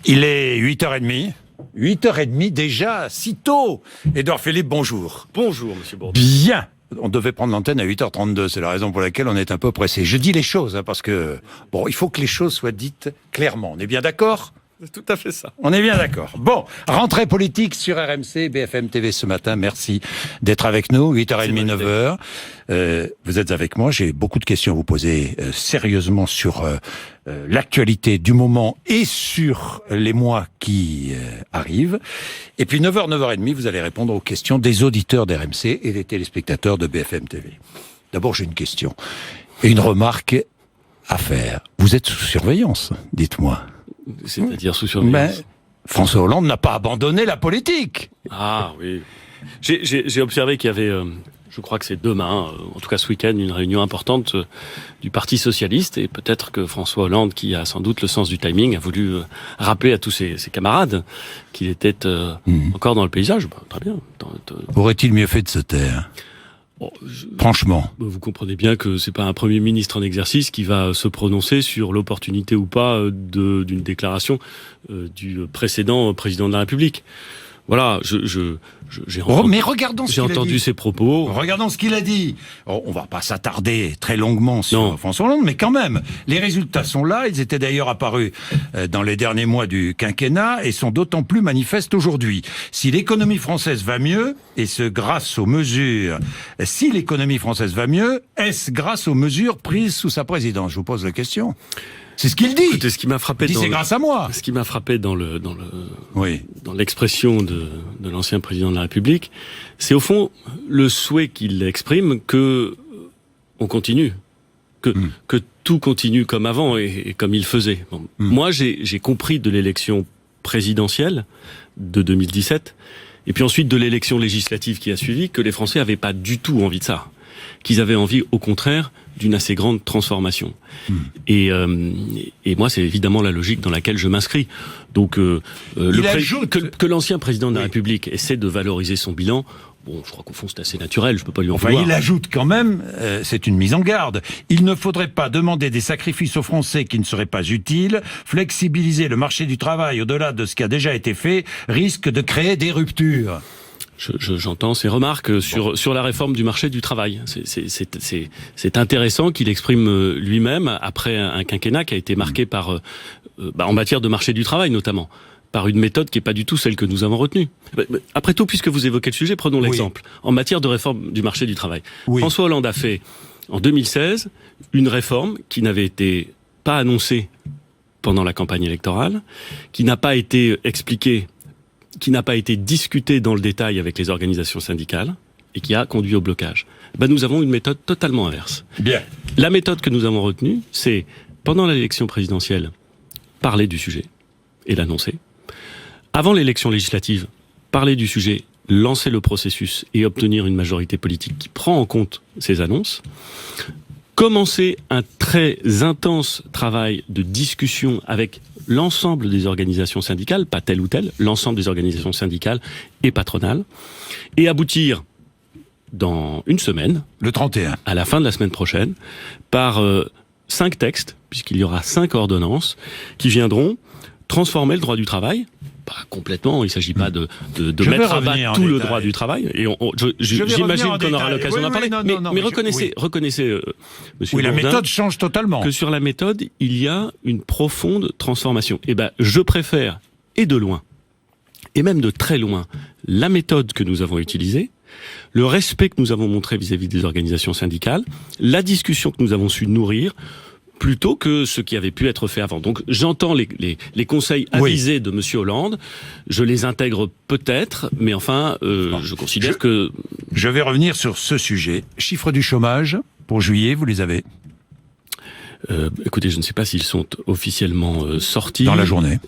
Il est 8h30. 8h30 déjà, si tôt. Édouard Philippe, bonjour. Bonjour, monsieur Bourdin. Bien. On devait prendre l'antenne à 8h32, c'est la raison pour laquelle on est un peu pressé. Je dis les choses, parce que, bon, il faut que les choses soient dites clairement. On est bien d'accord ? C'est tout à fait ça. On est bien d'accord. Bon, rentrée politique sur RMC, BFM TV ce matin. Merci d'être avec nous, 8h30, 9h. Vous êtes avec moi, j'ai beaucoup de questions à vous poser sérieusement sur l'actualité du moment et sur les mois qui arrivent. Et puis 9h, 9h30, vous allez répondre aux questions des auditeurs d'RMC et des téléspectateurs de BFM TV. D'abord, j'ai une question et une remarque à faire. Vous êtes sous surveillance, dites-moi. C'est-à-dire sous surveillance. Mais François Hollande n'a pas abandonné la politique. Ah oui. J'ai observé qu'il y avait, je crois que c'est demain, en tout cas ce week-end, une réunion importante du Parti Socialiste. Et peut-être que François Hollande, qui a sans doute le sens du timing, a voulu rappeler à tous ses camarades qu'il était encore dans le paysage. Bah, très bien. Aurait-il mieux fait de se taire ? Franchement. Vous comprenez bien que c'est pas un Premier ministre en exercice qui va se prononcer sur l'opportunité ou pas d'une déclaration du précédent président de la République. Voilà, j'ai entendu ses propos. Regardons ce qu'il a dit. On va pas s'attarder très longuement sur François Hollande, mais quand même, les résultats sont là. Ils étaient d'ailleurs apparus dans les derniers mois du quinquennat et sont d'autant plus manifestes aujourd'hui. Si l'économie française va mieux, est-ce grâce aux mesures est-ce grâce aux mesures prises sous sa présidence ? Je vous pose la question. C'est ce qu'il dit. Écoutez, ce qui m'a frappé c'est grâce à moi. Ce qui m'a frappé dans l'expression de l'ancien président de la République, c'est au fond le souhait qu'il exprime que on continue, que tout continue comme avant et comme il faisait. Bon, moi, j'ai compris de l'élection présidentielle de 2017 et puis ensuite de l'élection législative qui a suivi que les Français n'avaient pas du tout envie de ça, qu'ils avaient envie, au contraire, d'une assez grande transformation. Et moi, c'est évidemment la logique dans laquelle je m'inscris. Donc, que l'ancien président de la République essaie de valoriser son bilan, bon, je crois qu'au fond, c'est assez naturel, je peux pas lui en vouloir. Il ajoute quand même, c'est une mise en garde, il ne faudrait pas demander des sacrifices aux Français qui ne seraient pas utiles, flexibiliser le marché du travail au-delà de ce qui a déjà été fait, risque de créer des ruptures. J'entends ces remarques sur la réforme du marché du travail. C'est intéressant qu'il exprime lui-même après un quinquennat qui a été marqué par, en matière de marché du travail notamment, par une méthode qui n'est pas du tout celle que nous avons retenue. Après tout, puisque vous évoquez le sujet, prenons l'exemple. En matière de réforme du marché du travail, François Hollande a fait en 2016 une réforme qui n'avait été pas annoncée pendant la campagne électorale, qui n'a pas été expliquée, qui n'a pas été discuté dans le détail avec les organisations syndicales et qui a conduit au blocage. Nous avons une méthode totalement inverse. Bien. La méthode que nous avons retenue, c'est, pendant l'élection présidentielle, parler du sujet et l'annoncer. Avant l'élection législative, parler du sujet, lancer le processus et obtenir une majorité politique qui prend en compte ces annonces. Commencer un très intense travail de discussion avec l'ensemble des organisations syndicales, pas telle ou telle, l'ensemble des organisations syndicales et patronales, et aboutir dans une semaine, le 31, à la fin de la semaine prochaine, par 5 textes, puisqu'il y aura 5 ordonnances, qui viendront transformer le droit du travail. Pas complètement, il ne s'agit pas de mettre à bas tout le droit du travail. Et j'imagine qu'on aura l'occasion d'en parler. Mais reconnaissez, monsieur la Bourdin, méthode change totalement. Que sur la méthode, il y a une profonde transformation. Je préfère, et de loin, et même de très loin, la méthode que nous avons utilisée, le respect que nous avons montré vis-à-vis des organisations syndicales, la discussion que nous avons su nourrir, plutôt que ce qui avait pu être fait avant. Donc j'entends les conseils avisés de Monsieur Hollande, je les intègre peut-être, mais enfin, je considère que... Je vais revenir sur ce sujet. Chiffres du chômage, pour juillet, vous les avez ? Écoutez, je ne sais pas s'ils sont officiellement sortis. Dans la journée.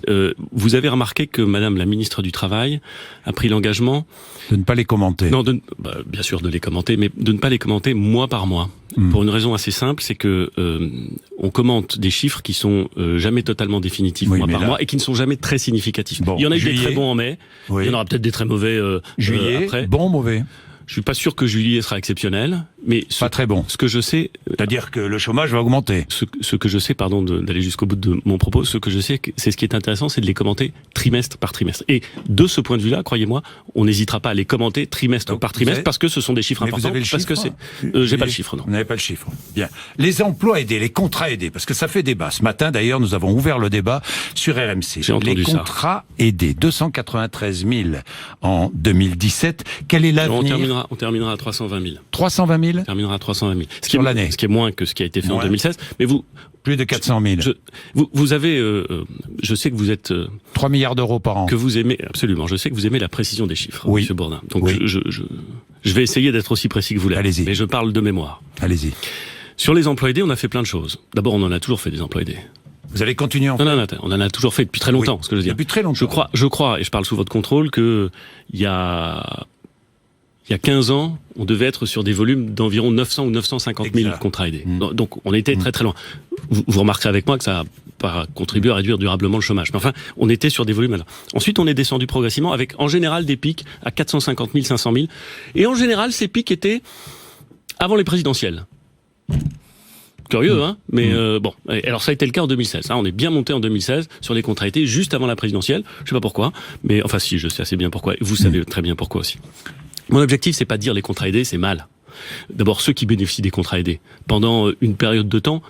Vous avez remarqué que Madame la ministre du Travail a pris l'engagement... De ne pas les commenter. Non, bien sûr de les commenter, mais de ne pas les commenter mois par mois. Pour une raison assez simple, c'est que on commente des chiffres qui sont jamais totalement définitifs mois par mois et qui ne sont jamais très significatifs. Il y en a eu des très bons en mai, il y en aura peut-être des très mauvais juillet, après. Bon, mauvais. Je suis pas sûr que juillet sera exceptionnel. Mais pas très bon. Ce que je sais, c'est-à-dire que le chômage va augmenter. Ce que je sais, pardon d'aller jusqu'au bout de mon propos, ce que je sais, c'est ce qui est intéressant, c'est de les commenter trimestre par trimestre. Et de ce point de vue-là, croyez-moi, on n'hésitera pas à les commenter trimestre par trimestre parce que ce sont des chiffres importants. Vous avez le parce chiffre, que j'ai pas le chiffre, non. Vous n'avez pas le chiffre. Bien. Les emplois aidés, les contrats aidés, parce que ça fait débat. Ce matin, d'ailleurs, nous avons ouvert le débat sur RMC. J'ai entendu les contrats aidés, 293 000 en 2017. Quel est l'avenir? On terminera à 320 000. 320 000? On terminera à 320 000. Sur l'année. Ce qui est moins que ce qui a été fait en 2016. Mais vous... Plus de 400 000. Vous avez... je sais que vous êtes... 3 milliards d'euros par an. Que vous aimez... Absolument. Je sais que vous aimez la précision des chiffres, oui. Monsieur Bourdin. Donc oui. je vais essayer d'être aussi précis que vous l'êtes. Allez-y. Mais je parle de mémoire. Allez-y. Sur les emplois aidés, on a fait plein de choses. D'abord, on en a toujours fait des emplois aidés. Vous allez continuer en fait? Non, on en a toujours fait depuis très longtemps, ce que je veux dire. Depuis très longtemps. Je crois, et je parle sous votre contrôle, que il y a 15 ans, on devait être sur des volumes d'environ 900 ou 950 000 contrats aidés. Donc, on était très très loin. Vous remarquerez avec moi que ça a pas contribué à réduire durablement le chômage. Mais enfin, on était sur des volumes là. Ensuite, on est descendu progressivement avec, en général, des pics à 450 000, 500 000. Et en général, ces pics étaient avant les présidentielles. Curieux, hein? Mais bon. Alors ça a été le cas en 2016. Hein, on est bien monté en 2016 sur les contrats aidés juste avant la présidentielle. Je sais pas pourquoi, mais enfin si, je sais assez bien pourquoi. Vous savez très bien pourquoi aussi. Mon objectif, c'est pas de dire les contrats aidés, c'est mal. D'abord, ceux qui bénéficient des contrats aidés pendant une période de temps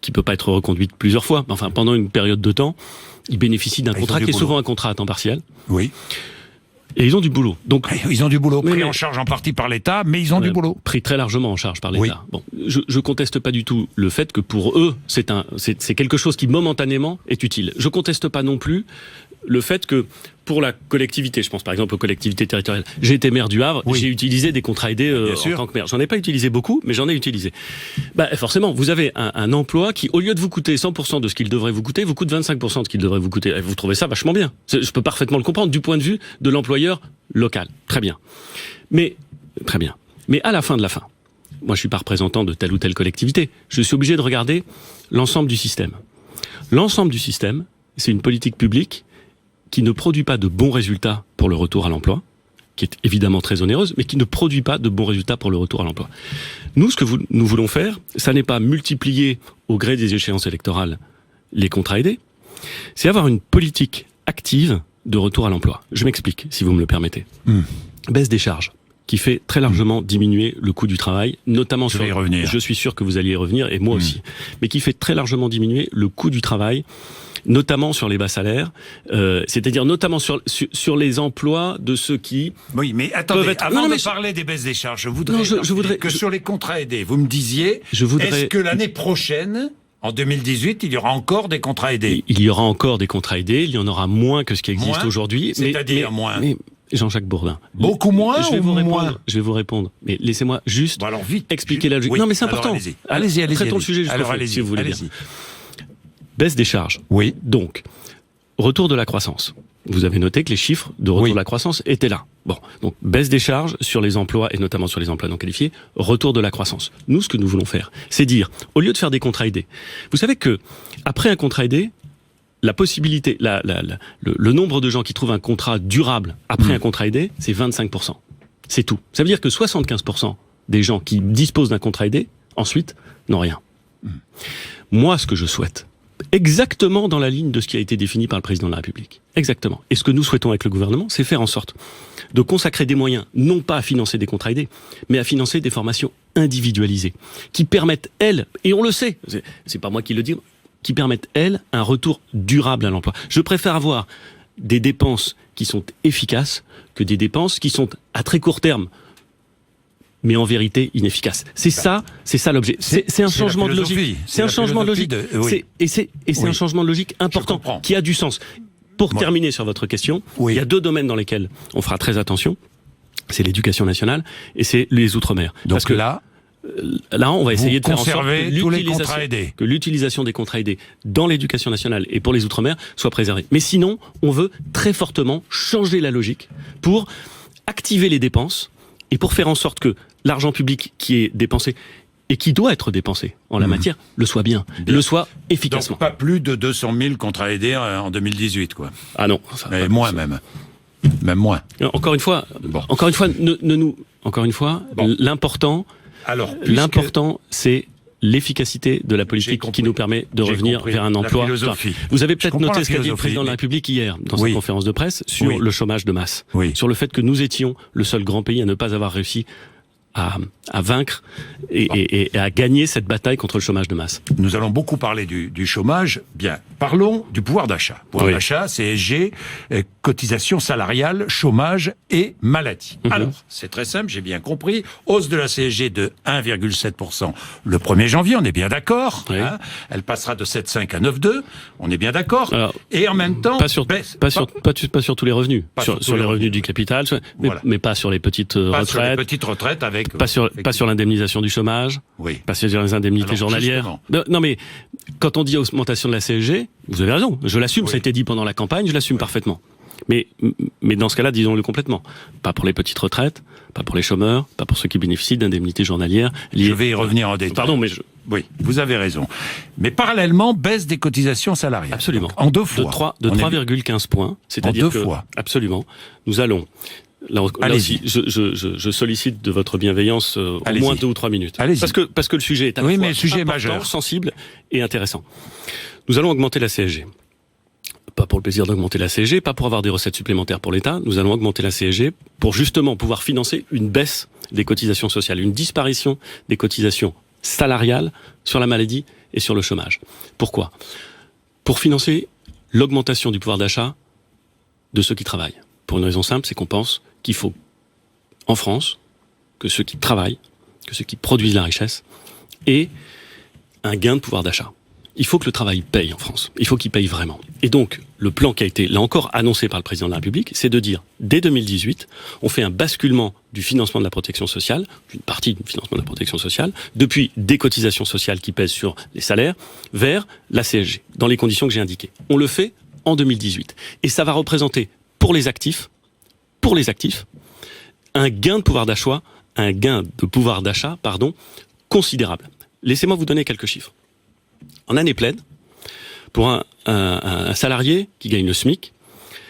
qui peut pas être reconduite plusieurs fois, mais enfin pendant une période de temps, ils bénéficient d'un contrat qui est souvent un contrat à temps partiel. Oui. Et ils ont du boulot. Donc ils ont du boulot, pris en charge en partie par l'État, mais ils ont du boulot. Pris très largement en charge par l'État. Oui. Bon, je conteste pas du tout le fait que pour eux, c'est quelque chose qui momentanément est utile. Je conteste pas non plus le fait que pour la collectivité, je pense par exemple aux collectivités territoriales, j'ai été maire du Havre, j'ai utilisé des contrats aidés en tant que maire. J'en ai pas utilisé beaucoup, mais j'en ai utilisé. Bah, forcément, vous avez un emploi qui, au lieu de vous coûter 100% de ce qu'il devrait vous coûte 25% de ce qu'il devrait vous coûter. Vous trouvez ça vachement bien. Je peux parfaitement le comprendre du point de vue de l'employeur local. Très bien. Mais à la fin de la fin, moi je suis pas représentant de telle ou telle collectivité. Je suis obligé de regarder l'ensemble du système. L'ensemble du système, c'est une politique publique qui ne produit pas de bons résultats pour le retour à l'emploi, qui est évidemment très onéreuse, mais qui ne produit pas de bons résultats pour le retour à l'emploi. Nous, ce que nous voulons faire, ça n'est pas multiplier au gré des échéances électorales les contrats aidés, c'est avoir une politique active de retour à l'emploi. Je m'explique, si vous me le permettez. Baisse des charges, qui fait très largement diminuer le coût du travail, notamment sur... Je suis sûr que vous alliez y revenir, et moi aussi. Mais qui fait très largement diminuer le coût du travail, notamment sur les bas salaires, c'est-à-dire notamment sur les emplois de ceux qui... Oui, mais attendez, avant de parler des baisses des charges, je voudrais que sur les contrats aidés, vous me disiez, est-ce que l'année prochaine, en 2018, il y aura encore des contrats aidés? Il y aura encore des contrats aidés, il y en aura moins que ce qui existe aujourd'hui. C'est-à-dire moins Jean-Jacques Bourdin. Beaucoup moins ou moins? Je vais vous répondre. Mais laissez-moi juste expliquer la logique. Oui, non, mais c'est important. Allez-y. Traitons le sujet jusqu'au bout, si vous voulez bien. Baisse des charges. Oui. Donc, retour de la croissance. Vous avez noté que les chiffres de retour de la croissance étaient là. Bon, donc baisse des charges sur les emplois, et notamment sur les emplois non qualifiés, retour de la croissance. Nous, ce que nous voulons faire, c'est dire, au lieu de faire des contrats aidés, vous savez que après un contrat aidé, la possibilité, le nombre de gens qui trouvent un contrat durable après un contrat aidé, c'est 25%. C'est tout. Ça veut dire que 75% des gens qui disposent d'un contrat aidé, ensuite, n'ont rien. Moi, ce que je souhaite, exactement dans la ligne de ce qui a été défini par le président de la République, exactement. Et ce que nous souhaitons avec le gouvernement, c'est faire en sorte de consacrer des moyens, non pas à financer des contrats aidés, mais à financer des formations individualisées, qui permettent, elles, et on le sait, c'est pas moi qui le dis, qui permettent, elles, un retour durable à l'emploi. Je préfère avoir des dépenses qui sont efficaces que des dépenses qui sont à très court terme, mais en vérité inefficaces. C'est ça l'objet. C'est un changement de logique. C'est un changement de logique. C'est un changement de logique important qui a du sens. Pour terminer sur votre question, il y a deux domaines dans lesquels on fera très attention. C'est l'éducation nationale et c'est les outre-mer. Donc parce que là, on va essayer de faire en sorte que l'utilisation des contrats aidés dans l'éducation nationale et pour les outre-mer soit préservée. Mais sinon, on veut très fortement changer la logique pour activer les dépenses et pour faire en sorte que l'argent public qui est dépensé et qui doit être dépensé en la matière le soit bien, le soit efficacement. Donc pas plus de 200 000 contrats aidés en 2018, quoi. Ah non. Mais moins même. Même moins. Encore une fois, l'important, Alors, l'important, c'est l'efficacité de la politique qui nous permet de revenir vers un emploi. Vous avez peut-être noté ce qu'a dit le président de la République hier dans sa conférence de presse sur le chômage de masse, sur le fait que nous étions le seul grand pays à ne pas avoir réussi à vaincre et à gagner cette bataille contre le chômage de masse. Nous allons beaucoup parler du chômage. Bien, parlons du pouvoir d'achat. Pouvoir d'achat, CSG, cotisation salariale, chômage et maladie. Alors, c'est très simple, j'ai bien compris. Hausse de la CSG de 1,7% le 1er janvier, on est bien d'accord. Hein, elle passera de 7,5 à 9,2, on est bien d'accord. Et en même temps... Pas sur tous les revenus. Sur les revenus du capital, mais pas sur les petites retraites. Sur les petites retraites avec... Pas sur l'indemnisation du chômage, pas sur les indemnités journalières. Non mais, quand on dit augmentation de la CSG, vous avez raison, je l'assume, ça a été dit pendant la campagne, je l'assume parfaitement. Mais dans ce cas-là, disons-le complètement. Pas pour les petites retraites, pas pour les chômeurs, pas pour ceux qui bénéficient d'indemnités journalières liées... Je vais y revenir en détail. Pardon, mais Oui, vous avez raison. Mais parallèlement, baisse des cotisations salariales. Absolument. Donc, en 2 fois. De 3,15 points. C'est-à-dire en 2 fois. Absolument. Nous allons... Là aussi, je sollicite de votre bienveillance au moins 2 ou 3 minutes. Parce que le sujet est à la fois mais le sujet important, majeur, sensible et intéressant. Nous allons augmenter la CSG. Pas pour le plaisir d'augmenter la CSG, pas pour avoir des recettes supplémentaires pour l'État. Nous allons augmenter la CSG pour justement pouvoir financer une baisse des cotisations sociales, une disparition des cotisations salariales sur la maladie et sur le chômage. Pourquoi ? Pour financer l'augmentation du pouvoir d'achat de ceux qui travaillent. Pour une raison simple, c'est qu'on pense qu'il faut, en France, que ceux qui travaillent, que ceux qui produisent la richesse, aient un gain de pouvoir d'achat. Il faut que le travail paye en France. Il faut qu'il paye vraiment. Et donc, le plan qui a été, là encore, annoncé par le président de la République, c'est de dire, dès 2018, on fait un basculement du financement de la protection sociale, d'une partie du financement de la protection sociale, depuis des cotisations sociales qui pèsent sur les salaires, vers la CSG, dans les conditions que j'ai indiquées. On le fait en 2018. Et ça va représenter, pour les actifs, un gain de pouvoir d'achat, considérable. Laissez-moi vous donner quelques chiffres. En année pleine, pour un salarié qui gagne le SMIC,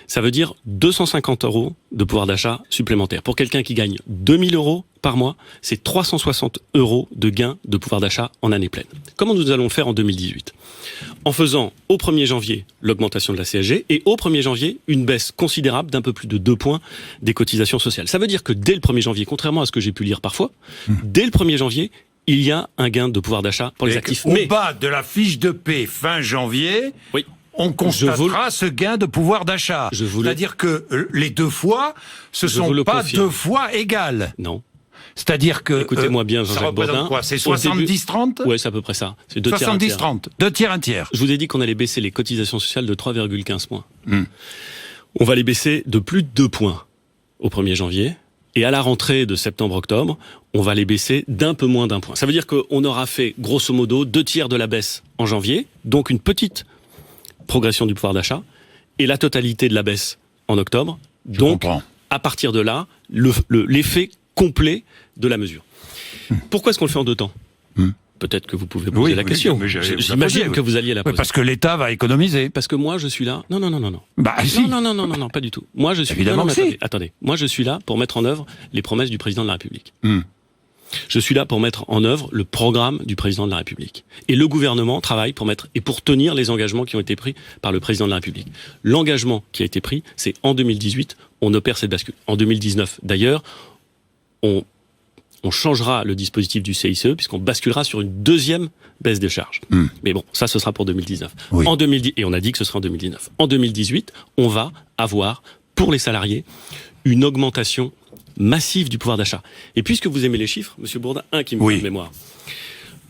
ça veut dire 250 € de pouvoir d'achat supplémentaire. Pour quelqu'un qui gagne 2000 € par mois, c'est 360 € de gain de pouvoir d'achat en année pleine. Comment nous allons le faire en 2018 ? En faisant au 1er janvier l'augmentation de la CSG et au 1er janvier une baisse considérable d'un peu plus de 2 points des cotisations sociales. Ça veut dire que dès le 1er janvier, contrairement à ce que j'ai pu lire parfois, dès le 1er janvier, il y a un gain de pouvoir d'achat pour les actifs. Au bas de la fiche de paie fin janvier, on constatera ce gain de pouvoir d'achat. C'est-à-dire que les 2 fois, ce ne sont pas 2 fois égales. Non. C'est-à-dire que... Écoutez-moi bien, Jean-Jacques Bourdin. Quoi ? C'est 70-30 ? Oui, c'est à peu près ça. C'est 70-30. 2 tiers, 1 tiers. Je vous ai dit qu'on allait baisser les cotisations sociales de 3,15 points. On va les baisser de plus de 2 points au 1er janvier. Et à la rentrée de septembre-octobre, on va les baisser d'un peu moins d'1 point. Ça veut dire qu'on aura fait, grosso modo, 2 tiers de la baisse en janvier, donc une petite progression du pouvoir d'achat, et la totalité de la baisse en octobre. Donc, à partir de là, l'effet complet de la mesure. Pourquoi est-ce qu'on le fait en 2 temps ? Peut-être que vous pouvez poser la question. J'imagine que vous alliez la poser. Parce que l'État va économiser. Parce que moi, je suis là... Non. Si. Non, pas du tout. Moi, je suis... Évidemment que si. Attendez. Moi, je suis là pour mettre en œuvre les promesses du président de la République. Je suis là pour mettre en œuvre le programme du président de la République. Et le gouvernement travaille pour tenir les engagements qui ont été pris par le président de la République. L'engagement qui a été pris, c'est en 2018, on opère cette bascule. En 2019, d'ailleurs, on changera le dispositif du CICE puisqu'on basculera sur une 2e baisse des charges. Mais bon, ça, ce sera pour 2019. Et on a dit que ce sera en 2019. En 2018, on va avoir, pour les salariés, une augmentation massive du pouvoir d'achat. Et puisque vous aimez les chiffres, Monsieur Bourdin, un qui me vient de mémoire.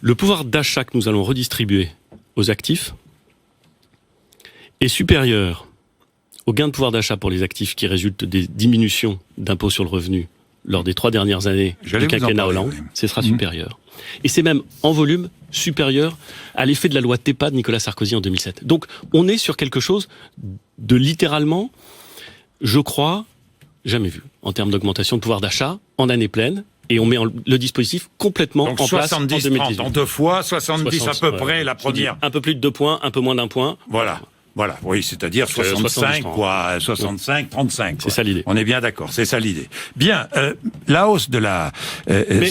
Le pouvoir d'achat que nous allons redistribuer aux actifs est supérieur au gain de pouvoir d'achat pour les actifs qui résultent des diminutions d'impôts sur le revenu lors des 3 dernières années du quinquennat Hollande, ce sera supérieur. Et c'est même, en volume, supérieur à l'effet de la loi TEPA de Nicolas Sarkozy en 2007. Donc, on est sur quelque chose de littéralement, je crois, jamais vu, en termes d'augmentation de pouvoir d'achat, en année pleine, et on met le dispositif complètement en place en 2018. En 2 fois, 70 à peu près, la première. Un peu plus de 2 points, un peu moins d'1 point. Voilà. Voilà, oui, c'est-à-dire 65, 70-30. quoi, 65, 35. C'est quoi. ça l'idée. On est bien d'accord, c'est ça l'idée. Bien, la hausse de la... Mais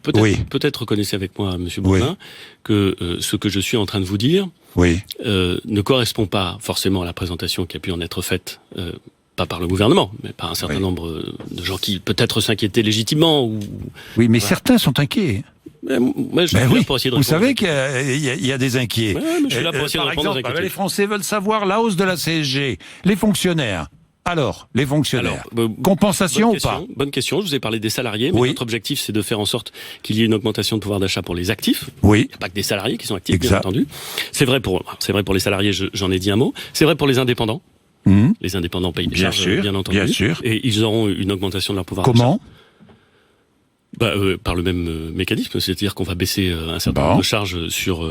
peut-être, oui. peut-être reconnaissez avec moi, Monsieur Bourdin, que ce que je suis en train de vous dire Oui. ne correspond pas forcément à la présentation qui a pu en être faite, pas par le gouvernement, mais par un certain nombre de gens qui peut-être s'inquiétaient légitimement. Oui, mais certains sont inquiets. Moi, je suis là pour essayer de vous répondre. savez qu'il y a des inquiets. Ouais, mais je suis là pour essayer de par répondre aux exemple, inquiétudes. les Français veulent savoir la hausse de la CSG. Les fonctionnaires. Alors, les fonctionnaires. Compensation ou pas? Bonne question. Je vous ai parlé des salariés, mais notre objectif, c'est de faire en sorte qu'il y ait une augmentation de pouvoir d'achat pour les actifs. Oui. Il n'y a pas que des salariés qui sont actifs, bien entendu. C'est vrai pour les salariés, j'en ai dit un mot. C'est vrai pour les indépendants. Les indépendants payent des charges, bien entendu. Bien sûr. Et ils auront une augmentation de leur pouvoir d'achat. Comment? Par le même mécanisme, c'est-à-dire qu'on va baisser un certain nombre de charges sur...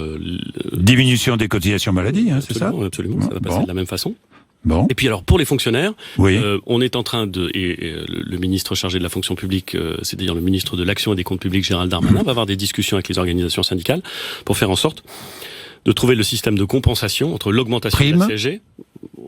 Diminution des cotisations maladie, hein, c'est ça? Absolument, ça va passer de la même façon. Bon. Et puis alors pour les fonctionnaires, oui. On est en train de le ministre chargé de la fonction publique, c'est-à-dire le ministre de l'Action et des Comptes Publics, Gérald Darmanin, va avoir des discussions avec les organisations syndicales pour faire en sorte de trouver le système de compensation entre l'augmentation de la CSG.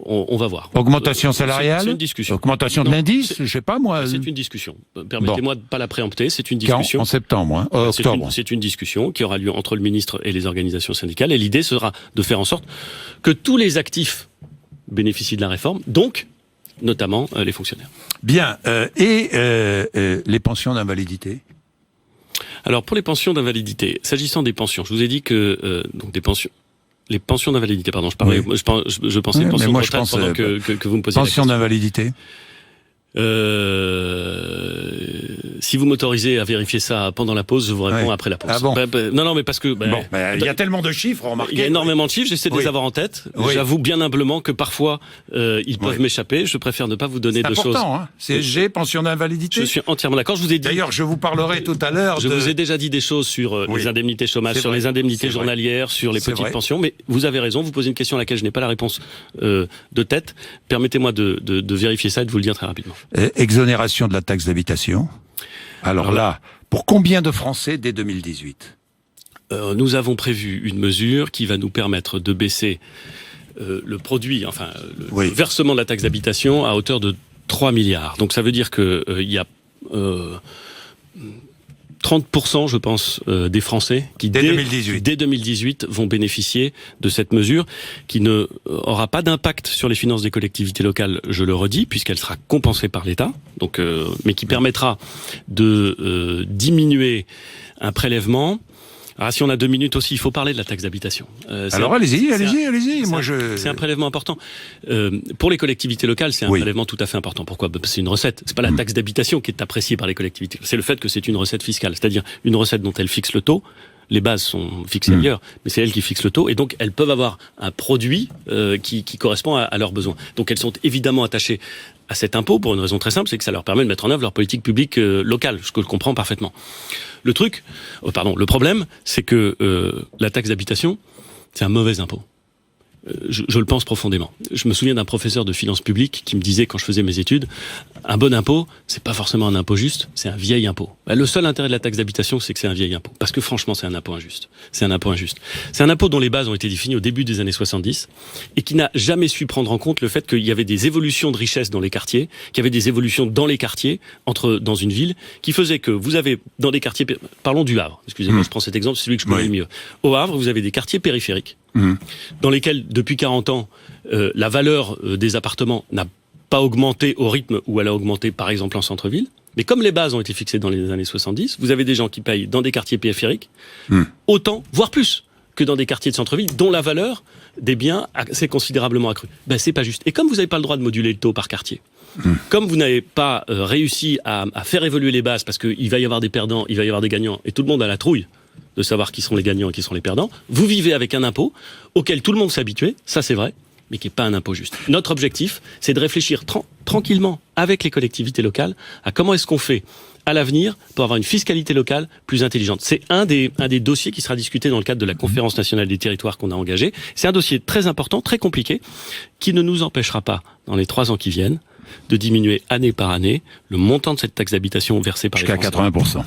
On va voir. Augmentation salariale. C'est une discussion. Augmentation de l'indice, je sais pas moi. C'est une discussion. Permettez-moi de pas la préempter. C'est une discussion. En septembre, hein, octobre. C'est une discussion qui aura lieu entre le ministre et les organisations syndicales. Et l'idée sera de faire en sorte que tous les actifs bénéficient de la réforme, donc notamment les fonctionnaires. Bien. Les pensions d'invalidité. Alors pour les pensions d'invalidité, s'agissant des pensions, je vous ai dit que donc les pensions d'invalidité, pardon, je pensais pensions de retraite pendant que vous me posiez la question. Pension d'invalidité. Si vous m'autorisez à vérifier ça pendant la pause, je vous réponds après la pause. Ah bon? Non, mais parce que... il y a tellement de chiffres, remarquez. Il y a énormément de chiffres, j'essaie de les avoir en tête. J'avoue bien humblement que parfois, ils peuvent m'échapper. Je préfère ne pas vous donner de choses. C'est important, hein. CSG, pension d'invalidité. Je suis entièrement d'accord. Je vous ai dit... D'ailleurs, je vous parlerai tout à l'heure Je vous ai déjà dit des choses sur les indemnités chômage, sur les indemnités journalières, sur les petites pensions, mais vous avez raison, vous posez une question à laquelle je n'ai pas la réponse de tête. Permettez-moi de vérifier ça et de vous le dire très rapidement. Exonération de la taxe d'habitation. Alors là, pour combien de Français dès 2018 ? Nous avons prévu une mesure qui va nous permettre de baisser le produit, enfin le versement de la taxe d'habitation à hauteur de 3 milliards. Donc ça veut dire que il y a 30%, je pense, des Français qui, dès 2018, vont bénéficier de cette mesure qui ne aura pas d'impact sur les finances des collectivités locales, je le redis, puisqu'elle sera compensée par l'État, donc, mais qui permettra de diminuer un prélèvement. Alors, si on a 2 minutes aussi, il faut parler de la taxe d'habitation. Alors allez-y. C'est un prélèvement important. Pour les collectivités locales, c'est un prélèvement tout à fait important. Pourquoi ? C'est une recette. C'est pas la taxe d'habitation qui est appréciée par les collectivités. C'est le fait que c'est une recette fiscale, c'est-à-dire une recette dont elles fixent le taux. Les bases sont fixées ailleurs, mais c'est elles qui fixent le taux, et donc elles peuvent avoir un produit qui correspond à leurs besoins. Donc elles sont évidemment attachées à cet impôt pour une raison très simple, c'est que ça leur permet de mettre en œuvre leur politique publique locale, ce que je comprends parfaitement. Le problème, c'est que la taxe d'habitation, c'est un mauvais impôt. Je le pense profondément. Je me souviens d'un professeur de finances publiques qui me disait, quand je faisais mes études, un bon impôt, c'est pas forcément un impôt juste, c'est un vieil impôt. Le seul intérêt de la taxe d'habitation, c'est que c'est un vieil impôt. Parce que franchement, c'est un impôt injuste. C'est un impôt injuste. C'est un impôt dont les bases ont été définies au début des années 70 et qui n'a jamais su prendre en compte le fait qu'il y avait des évolutions de richesse dans les quartiers, qu'il y avait des évolutions dans les quartiers, dans une ville, qui faisaient que vous avez dans des quartiers, parlons du Havre, excusez-moi, je prends cet exemple, c'est celui que je connais le mieux. Au Havre, vous avez des quartiers périphériques, dans lesquels, depuis 40 ans, la valeur des appartements n'a pas augmenté au rythme où elle a augmenté, par exemple, en centre-ville. Mais comme les bases ont été fixées dans les années 70, vous avez des gens qui payent dans des quartiers périphériques autant, voire plus, que dans des quartiers de centre-ville, dont la valeur des biens s'est considérablement accrue. C'est pas juste. Et comme vous n'avez pas le droit de moduler le taux par quartier, comme vous n'avez pas réussi à faire évoluer les bases, parce qu'il va y avoir des perdants, il va y avoir des gagnants, et tout le monde a la trouille de savoir qui sont les gagnants et qui sont les perdants, vous vivez avec un impôt auquel tout le monde s'est habitué, ça c'est vrai, mais qui n'est pas un impôt juste. Notre objectif, c'est de réfléchir tranquillement avec les collectivités locales à comment est-ce qu'on fait à l'avenir pour avoir une fiscalité locale plus intelligente. C'est un des dossiers qui sera discuté dans le cadre de la Conférence nationale des territoires qu'on a engagé. C'est un dossier très important, très compliqué, qui ne nous empêchera pas, dans les 3 ans qui viennent, de diminuer année par année le montant de cette taxe d'habitation versée par les Français. Jusqu'à 80%.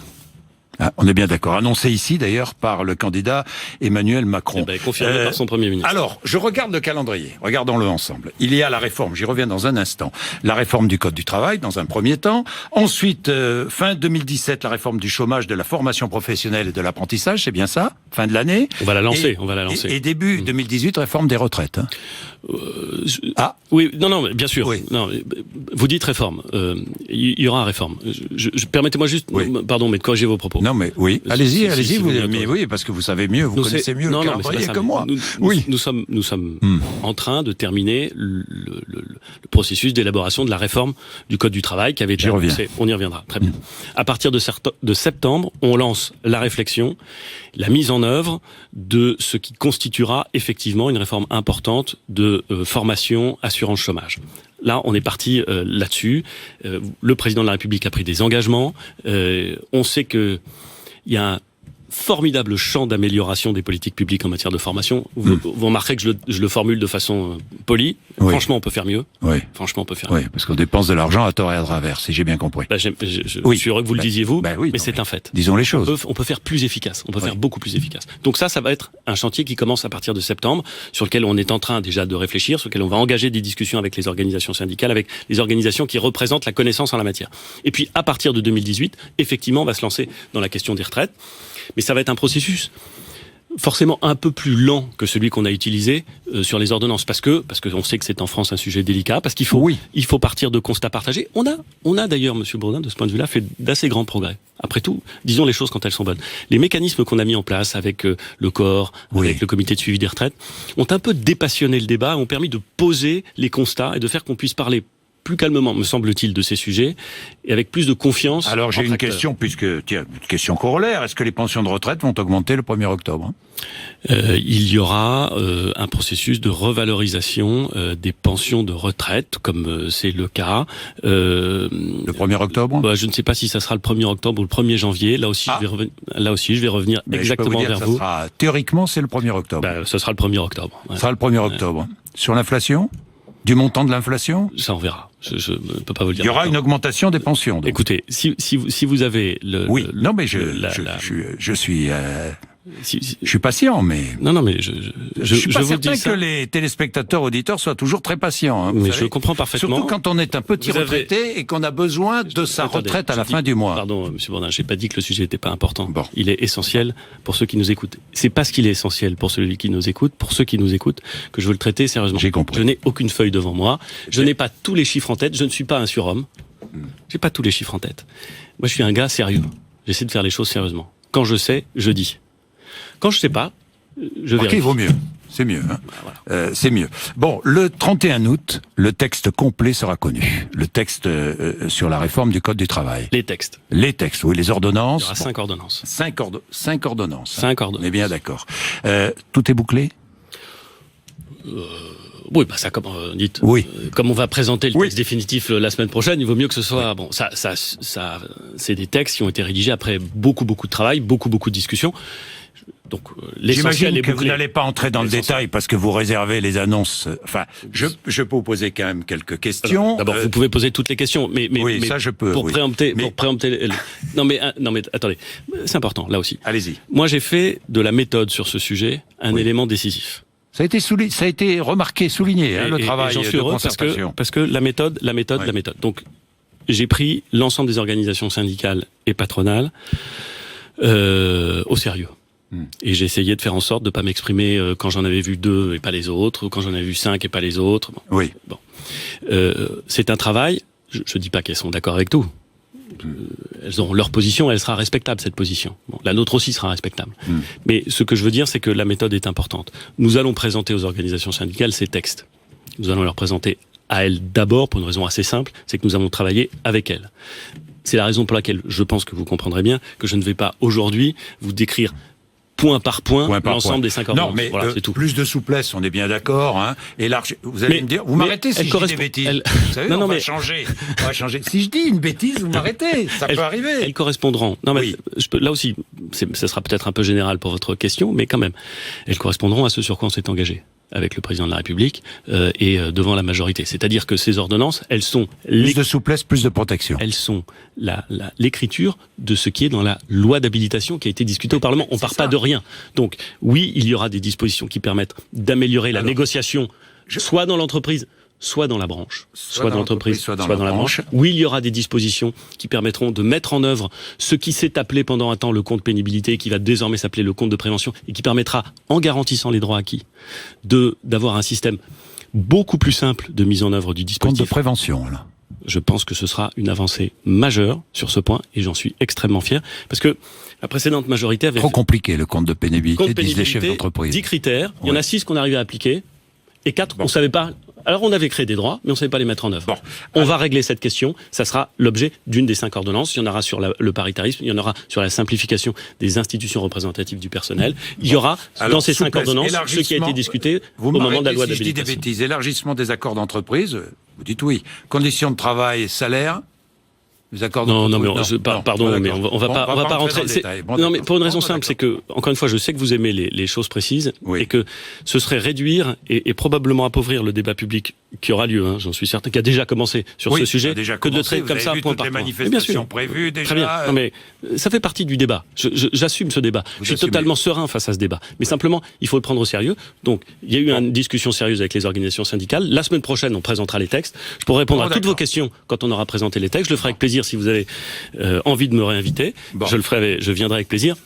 Ah, on est bien d'accord. Annoncé ici, d'ailleurs, par le candidat Emmanuel Macron. Confirmé par son Premier ministre. Alors, je regarde le calendrier. Regardons-le ensemble. Il y a la réforme, j'y reviens dans un instant. La réforme du Code du travail, dans un premier temps. Ensuite, fin 2017, la réforme du chômage, de la formation professionnelle et de l'apprentissage, c'est bien ça? Fin de l'année. On va la lancer, Et début 2018, réforme des retraites. Hein. Oui, non, bien sûr. Oui. Non, vous dites réforme. Il y aura une réforme. Permettez-moi juste, pardon, mais de corriger vos propos. Non, mais oui. Allez-y, si vous, vous mais oui, parce que vous savez mieux, vous connaissez mieux le calendrier que moi. Nous sommes en train de terminer le processus d'élaboration de la réforme du Code du travail qui avait été annoncé. On y reviendra. Très bien. À partir de septembre, on lance la réflexion, la mise en œuvre de ce qui constituera effectivement une réforme importante de formation, assurance chômage. Là, on est parti là-dessus. Le président de la République a pris des engagements. On sait que il y a un formidable champ d'amélioration des politiques publiques en matière de formation. Vous remarquerez que je le formule de façon polie. Oui. Franchement, on peut faire mieux. Oui. Franchement, on peut faire mieux. Oui, parce qu'on dépense de l'argent à tort et à travers, si j'ai bien compris. Je suis heureux que vous le disiez vous, mais c'est un fait. Disons les choses. On peut faire plus efficace. On peut faire beaucoup plus efficace. Donc ça va être un chantier qui commence à partir de septembre, sur lequel on est en train déjà de réfléchir, sur lequel on va engager des discussions avec les organisations syndicales, avec les organisations qui représentent la connaissance en la matière. Et puis, à partir de 2018, effectivement, on va se lancer dans la question des retraites. Mais ça va être un processus forcément un peu plus lent que celui qu'on a utilisé sur les ordonnances, parce que on sait que c'est en France un sujet délicat, parce qu'il faut partir de constats partagés. On a d'ailleurs, Monsieur Bourdin, de ce point de vue-là, fait d'assez grands progrès. Après tout, disons les choses quand elles sont bonnes. Les mécanismes qu'on a mis en place avec le corps, avec le comité de suivi des retraites, ont un peu dépassionné le débat, ont permis de poser les constats et de faire qu'on puisse parler plus calmement, me semble-t-il, de ces sujets, et avec plus de confiance. Alors j'ai une question, une question corollaire. Est-ce que les pensions de retraite vont augmenter le 1er octobre? Il y aura un processus de revalorisation des pensions de retraite, comme c'est le cas. Le 1er octobre? Je ne sais pas si ça sera le 1er octobre ou le 1er janvier. Là aussi, je vais revenir exactement vers vous. Théoriquement, c'est le 1er octobre. Ce sera le 1er octobre. Ce sera le 1er octobre. Sur l'inflation? Du montant de l'inflation? Ça, on verra. Je ne peux pas vous le dire. Il y aura une augmentation des pensions. Donc. Écoutez, si vous avez je suis patient, mais... Non, mais je suis pas certain que les téléspectateurs auditeurs soient toujours très patients. Hein, mais je comprends parfaitement. Surtout quand on est un petit retraité et qu'on a besoin de sa retraite à la fin du mois. Pardon, Monsieur Bourdin, j'ai pas dit que le sujet n'était pas important. Bon. Il est essentiel pour ceux qui nous écoutent. C'est parce qu'il est essentiel pour celui qui nous écoute, pour ceux qui nous écoutent, que je veux le traiter sérieusement. J'ai compris. Je n'ai aucune feuille devant moi. Je n'ai pas tous les chiffres en tête. Je ne suis pas un surhomme. J'ai pas tous les chiffres en tête. Moi, je suis un gars sérieux. J'essaie de faire les choses sérieusement. Quand je sais, je dis. Quand je sais pas, je vérifie. Il vaut mieux. C'est mieux. Hein. Voilà. C'est mieux. Bon, le 31 août, le texte complet sera connu. Le texte sur la réforme du Code du travail. Les textes. Les textes, oui, les ordonnances. Il y aura 5 ordonnances. 5 ordonnances. 5 ordonnances. On est bien d'accord. Tout est bouclé? Oui, ça, comme dites. Oui. Comme on va présenter le texte définitif la semaine prochaine, il vaut mieux que ce soit c'est des textes qui ont été rédigés après beaucoup de travail, beaucoup de discussions. Donc l'essentiel est bouclé. J'imagine que vous n'allez pas entrer dans le détail parce que vous réservez les annonces. Enfin, je peux vous poser quand même quelques questions. D'abord, vous pouvez poser toutes les questions, mais ça je peux. Pour préempter. Non mais attendez, c'est important là aussi. Allez-y. Moi, j'ai fait de la méthode sur ce sujet un élément décisif. Ça a été remarqué, souligné, le travail j'en suis heureux parce que la méthode. Donc, j'ai pris l'ensemble des organisations syndicales et patronales au sérieux. Et j'ai essayé de faire en sorte de pas m'exprimer quand j'en avais vu 2 et pas les autres, ou quand j'en avais vu 5 et pas les autres. Bon. Oui. Bon. C'est un travail. Je dis pas qu'elles sont d'accord avec tout. Elles ont leur position, elle sera respectable, cette position. Bon, la nôtre aussi sera respectable. Mais ce que je veux dire, c'est que la méthode est importante. Nous allons présenter aux organisations syndicales ces textes. Nous allons leur présenter à elles d'abord, pour une raison assez simple, c'est que nous allons travailler avec elles. C'est la raison pour laquelle je pense que vous comprendrez bien que je ne vais pas aujourd'hui vous décrire point par point l'ensemble des 5 ordonnances. Non, mais voilà, c'est tout. Plus de souplesse, on est bien d'accord. Hein. Et là, vous allez me dire, vous m'arrêtez si je dis des bêtises. Vous savez, on va changer. Si je dis une bêtise, vous m'arrêtez. Ça peut arriver. Elles correspondront. Non, mais là aussi, ça sera peut-être un peu général pour votre question, mais quand même, elles correspondront à ce sur quoi on s'est engagé. avec le président de la République et devant la majorité. C'est-à-dire que ces ordonnances, elles sont plus de souplesse, plus de protection. Elles sont l'écriture de ce qui est dans la loi d'habilitation qui a été discutée au Parlement. On part pas de rien. Donc oui, il y aura des dispositions qui permettent d'améliorer la négociation, soit dans l'entreprise, soit dans la branche, soit dans l'entreprise, soit dans la branche. Oui, il y aura des dispositions qui permettront de mettre en œuvre ce qui s'est appelé pendant un temps le compte pénibilité, qui va désormais s'appeler le compte de prévention, et qui permettra, en garantissant les droits acquis, d'avoir un système beaucoup plus simple de mise en œuvre du dispositif. Compte de prévention, là. Je pense que ce sera une avancée majeure sur ce point, et j'en suis extrêmement fier, parce que la précédente majorité avait... Trop compliqué, le compte de pénibilité, disent les chefs d'entreprise. 10 critères, il y en a 6 qu'on arrivait à appliquer, et 4, on savait pas... Alors on avait créé des droits, mais on ne savait pas les mettre en œuvre. Bon, on va régler cette question, ça sera l'objet d'une des 5 ordonnances. Il y en aura sur le paritarisme, il y en aura sur la simplification des institutions représentatives du personnel. Il y aura dans ces 5 ordonnances ce qui a été discuté au moment de la loi d'habilitation. Je dis des bêtises, élargissement des accords d'entreprise, vous dites oui. Conditions de travail, salaire... Les accords pardon, mais on va pas rentrer. Non, mais pour une raison simple, c'est que, encore une fois, je sais que vous aimez les choses précises, et que ce serait réduire et probablement appauvrir le débat public qui aura lieu, j'en suis certain, qui a déjà commencé sur ce sujet, que de traiter comme ça point par point. Bien sûr, prévues déjà. Très bien. Non, mais ça fait partie du débat. J'assume ce débat. Je suis totalement serein face à ce débat. Mais simplement, il faut le prendre au sérieux. Donc, il y a eu une discussion sérieuse avec les organisations syndicales. La semaine prochaine, on présentera les textes. Je pourrai répondre à toutes vos questions quand on aura présenté les textes. Je le ferai avec plaisir si vous avez envie de me réinviter. Je viendrai avec plaisir.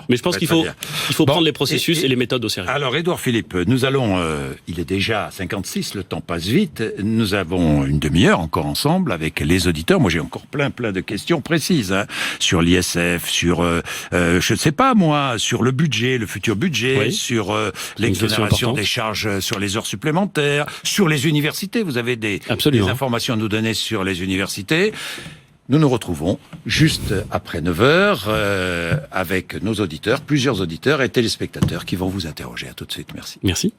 Mais je pense qu'il faut prendre les processus et les méthodes au sérieux. Alors, Édouard Philippe, nous allons, il est déjà 56, le temps passe vite, nous avons une demi-heure encore ensemble avec les auditeurs. Moi, j'ai encore plein de questions précises, sur l'ISF, sur, je ne sais pas moi, sur le budget, le futur budget, sur l'exonération des charges sur les heures supplémentaires, sur les universités. Vous avez des informations à nous donner sur les universités. Nous nous retrouvons juste après 9h avec nos auditeurs, plusieurs auditeurs et téléspectateurs qui vont vous interroger. À tout de suite. Merci. Merci.